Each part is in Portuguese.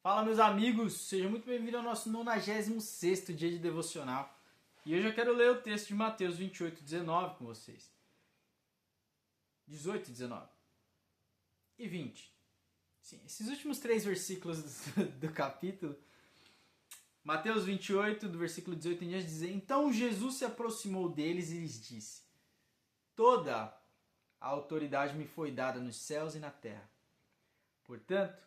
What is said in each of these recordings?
Fala, meus amigos, sejam muito bem-vindos ao nosso 96º dia de devocional. E hoje eu quero ler o texto de Mateus 28:19 com vocês. 18, 19 e 20. Sim, esses últimos três versículos do capítulo. Mateus 28, do versículo 18 em diante, diz: Então Jesus se aproximou deles e lhes disse: Toda a autoridade me foi dada nos céus e na terra. Portanto,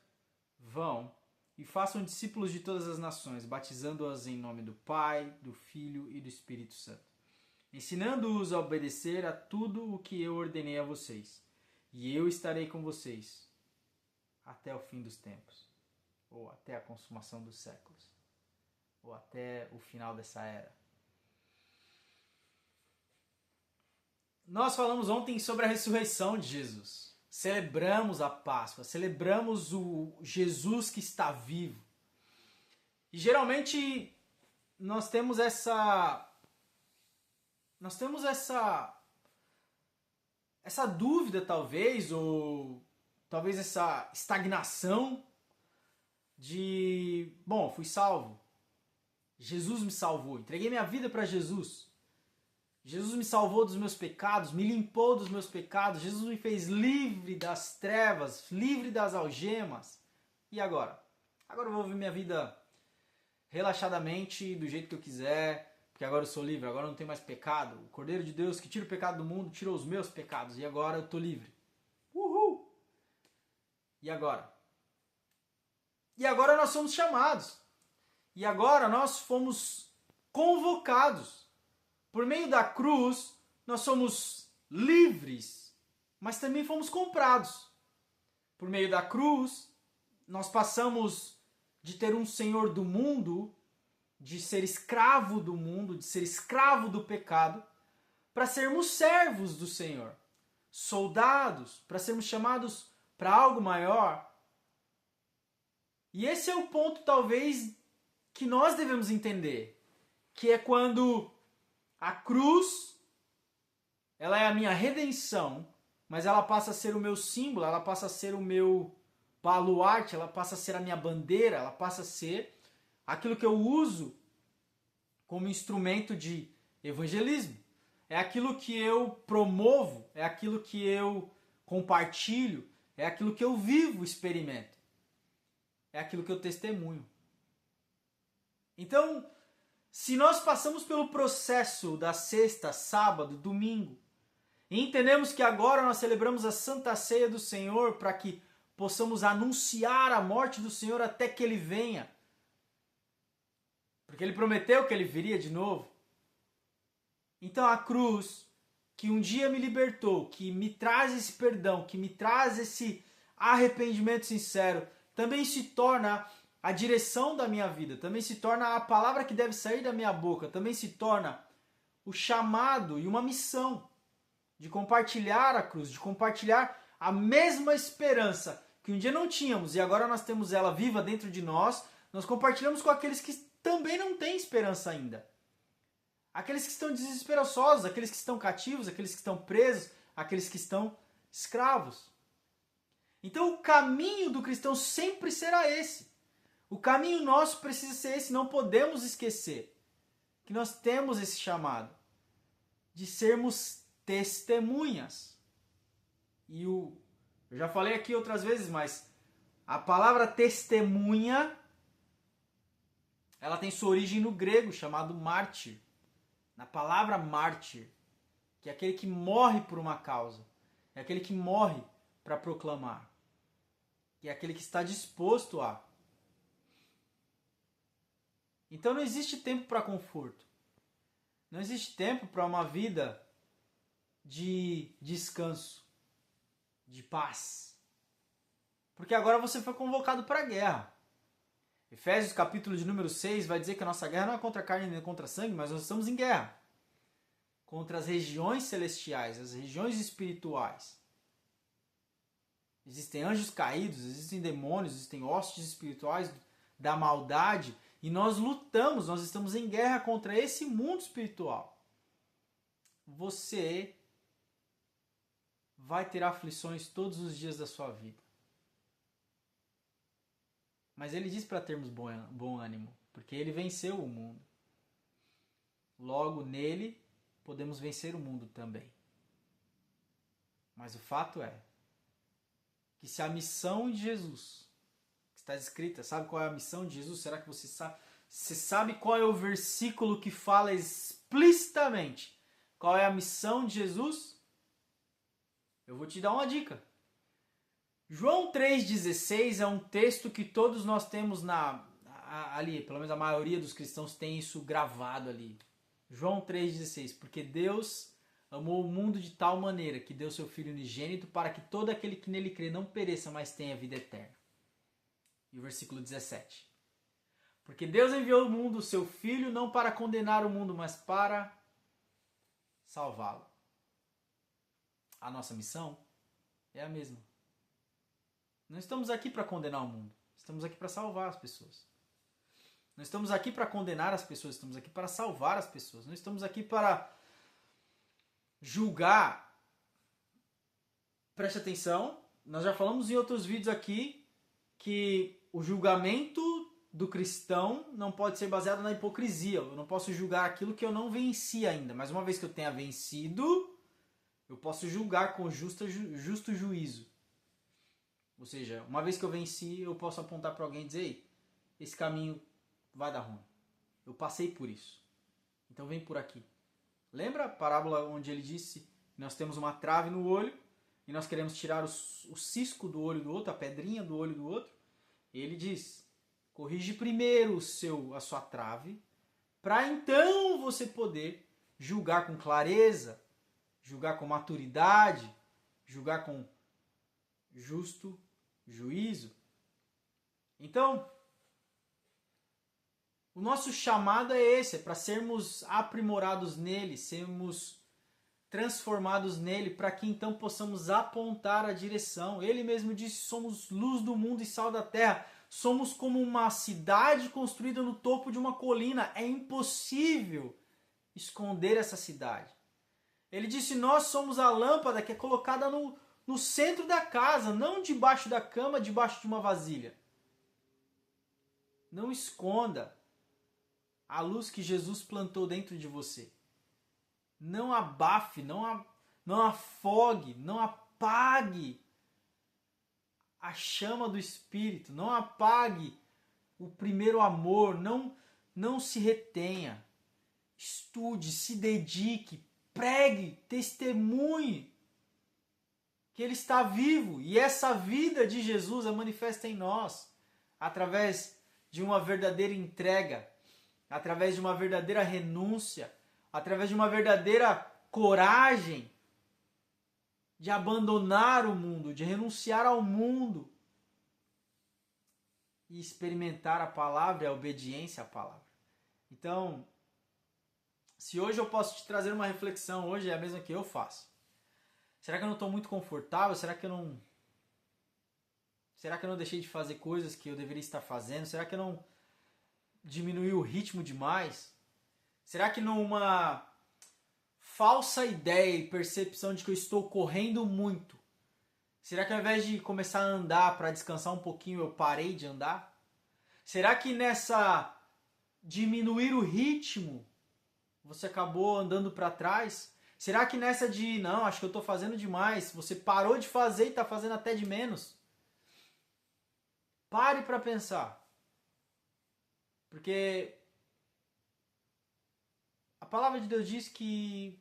vão e façam discípulos de todas as nações, batizando-as em nome do Pai, do Filho e do Espírito Santo, ensinando-os a obedecer a tudo o que eu ordenei a vocês. E eu estarei com vocês até o fim dos tempos, ou até a consumação dos séculos, ou até o final dessa era. Nós falamos ontem sobre a ressurreição de Jesus. Celebramos a Páscoa, celebramos o Jesus que está vivo. E geralmente nós temos essa dúvida talvez, ou talvez essa estagnação de, bom, fui salvo. Jesus me salvou, entreguei minha vida para Jesus. Jesus me salvou dos meus pecados, me limpou dos meus pecados. Jesus me fez livre das trevas, livre das algemas. E agora? Agora eu vou viver minha vida relaxadamente, do jeito que eu quiser, porque agora eu sou livre, agora eu não tenho mais pecado. O Cordeiro de Deus que tira o pecado do mundo, tirou os meus pecados, e agora eu estou livre. Uhul! E agora? E agora nós somos chamados. E agora nós fomos convocados. Por meio da cruz, nós somos livres, mas também fomos comprados. Por meio da cruz, nós passamos de ter um senhor do mundo, de ser escravo do mundo, de ser escravo do pecado, para sermos servos do Senhor, soldados, para sermos chamados para algo maior. E esse é o ponto, talvez, que nós devemos entender, que é quando a cruz, ela é a minha redenção, mas ela passa a ser o meu símbolo, ela passa a ser o meu baluarte, ela passa a ser a minha bandeira, ela passa a ser aquilo que eu uso como instrumento de evangelismo. É aquilo que eu promovo, é aquilo que eu compartilho, é aquilo que eu vivo, experimento. É aquilo que eu testemunho. Então, se nós passamos pelo processo da sexta, sábado, domingo, e entendemos que agora nós celebramos a Santa Ceia do Senhor para que possamos anunciar a morte do Senhor até que Ele venha, porque Ele prometeu que Ele viria de novo. Então a cruz, que um dia me libertou, que me traz esse perdão, que me traz esse arrependimento sincero, também se torna a direção da minha vida, também se torna a palavra que deve sair da minha boca, também se torna o chamado e uma missão de compartilhar a cruz, de compartilhar a mesma esperança que um dia não tínhamos e agora nós temos ela viva dentro de nós, nós compartilhamos com aqueles que também não têm esperança ainda. Aqueles que estão desesperançosos, aqueles que estão cativos, aqueles que estão presos, aqueles que estão escravos. Então o caminho do cristão sempre será esse. O caminho nosso precisa ser esse, não podemos esquecer que nós temos esse chamado de sermos testemunhas. E eu já falei aqui outras vezes, mas a palavra testemunha, ela tem sua origem no grego, chamado mártir. Na palavra mártir, que é aquele que morre por uma causa, é aquele que morre para proclamar, que é aquele que está disposto a. Então não existe tempo para conforto. Não existe tempo para uma vida de descanso, de paz. Porque agora você foi convocado para a guerra. Efésios capítulo de número 6 vai dizer que a nossa guerra não é contra a carne nem contra a sangue, mas nós estamos em guerra. Contra as regiões celestiais, as regiões espirituais. Existem anjos caídos, existem demônios, existem hostes espirituais da maldade. E nós lutamos, nós estamos em guerra contra esse mundo espiritual. Você vai ter aflições todos os dias da sua vida. Mas ele diz para termos bom ânimo, porque ele venceu o mundo. Logo, nele, podemos vencer o mundo também. Mas o fato é que se a missão de Jesus, que está escrita, sabe qual é a missão de Jesus? Será que você sabe? Você sabe qual é o versículo que fala explicitamente qual é a missão de Jesus? Eu vou te dar uma dica. João 3,16 é um texto que todos nós temos ali, pelo menos a maioria dos cristãos tem isso gravado ali. João 3,16, porque Deus amou o mundo de tal maneira que deu seu Filho unigênito para que todo aquele que nele crê não pereça, mas tenha vida eterna. E o versículo 17. Porque Deus enviou ao mundo o seu Filho não para condenar o mundo, mas para salvá-lo. A nossa missão é a mesma. Não estamos aqui para condenar o mundo. Estamos aqui para salvar as pessoas. Não estamos aqui para condenar as pessoas. Estamos aqui para salvar as pessoas. Não estamos aqui para julgar. Preste atenção. Nós já falamos em outros vídeos aqui que o julgamento do cristão não pode ser baseado na hipocrisia. Eu não posso julgar aquilo que eu não venci ainda. Mas uma vez que eu tenha vencido, eu posso julgar com justo juízo. Ou seja, uma vez que eu venci, eu posso apontar para alguém e dizer: ei, esse caminho vai dar ruim. Eu passei por isso. Então vem por aqui. Lembra a parábola onde ele disse que nós temos uma trave no olho e nós queremos tirar o cisco do olho do outro, a pedrinha do olho do outro? Ele diz: corrige primeiro a sua trave, para então você poder julgar com clareza, julgar com maturidade, julgar com justo juízo. Então, o nosso chamado é esse, é para sermos aprimorados nele, sermos transformados nele, para que então possamos apontar a direção. Ele mesmo disse: somos luz do mundo e sal da terra. Somos como uma cidade construída no topo de uma colina. É impossível esconder essa cidade. Ele disse: nós somos a lâmpada que é colocada no centro da casa, não debaixo da cama, debaixo de uma vasilha. Não esconda a luz que Jesus plantou dentro de você. Não abafe, não afogue, não apague a chama do Espírito. Não apague o primeiro amor. Não se retenha. Estude, se dedique, pregue, testemunhe que Ele está vivo. E essa vida de Jesus é manifesta em nós através de uma verdadeira entrega, através de uma verdadeira renúncia, através de uma verdadeira coragem de abandonar o mundo, de renunciar ao mundo e experimentar a palavra e a obediência à palavra. Então, se hoje eu posso te trazer uma reflexão, hoje é a mesma que eu faço. Será que eu não estou muito confortável? Será que eu não deixei de fazer coisas que eu deveria estar fazendo? Será que eu não diminui o ritmo demais? Será que numa falsa ideia e percepção de que eu estou correndo muito, será que ao invés de começar a andar para descansar um pouquinho, eu parei de andar? Será que nessa diminuir o ritmo, você acabou andando para trás? Será que nessa de, não, acho que eu estou fazendo demais, você parou de fazer e está fazendo até de menos? Pare para pensar. Porque a palavra de Deus diz que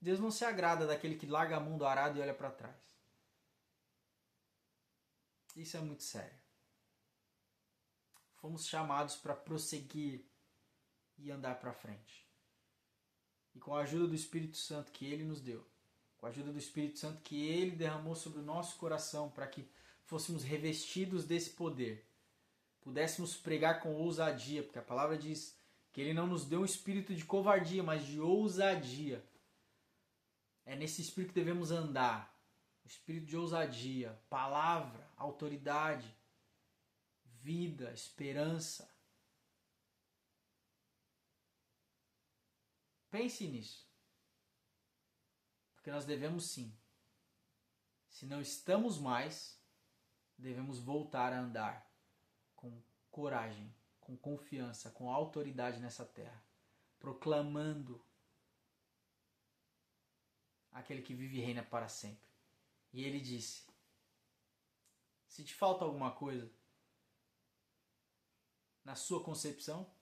Deus não se agrada daquele que larga a mão do arado e olha para trás. Isso é muito sério. Fomos chamados para prosseguir e andar para frente. E com a ajuda do Espírito Santo que Ele nos deu, com a ajuda do Espírito Santo que Ele derramou sobre o nosso coração para que fôssemos revestidos desse poder, pudéssemos pregar com ousadia, porque a palavra diz que Ele não nos deu um espírito de covardia, mas de ousadia. É nesse espírito que devemos andar. O espírito de ousadia, palavra, autoridade, vida, esperança. Pense nisso. Porque nós devemos sim. Se não estamos mais, devemos voltar a andar com coragem, com confiança, com autoridade nessa terra, proclamando aquele que vive e reina para sempre. E ele disse: se te falta alguma coisa na sua concepção,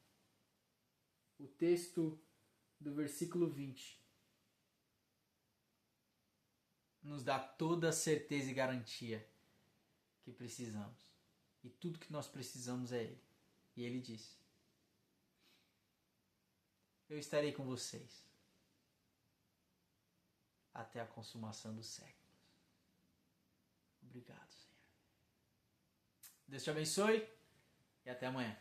o texto do versículo 20 nos dá toda a certeza e garantia que precisamos. E tudo que nós precisamos é Ele. E Ele disse: eu estarei com vocês até a consumação dos séculos. Obrigado, Senhor. Deus te abençoe e até amanhã.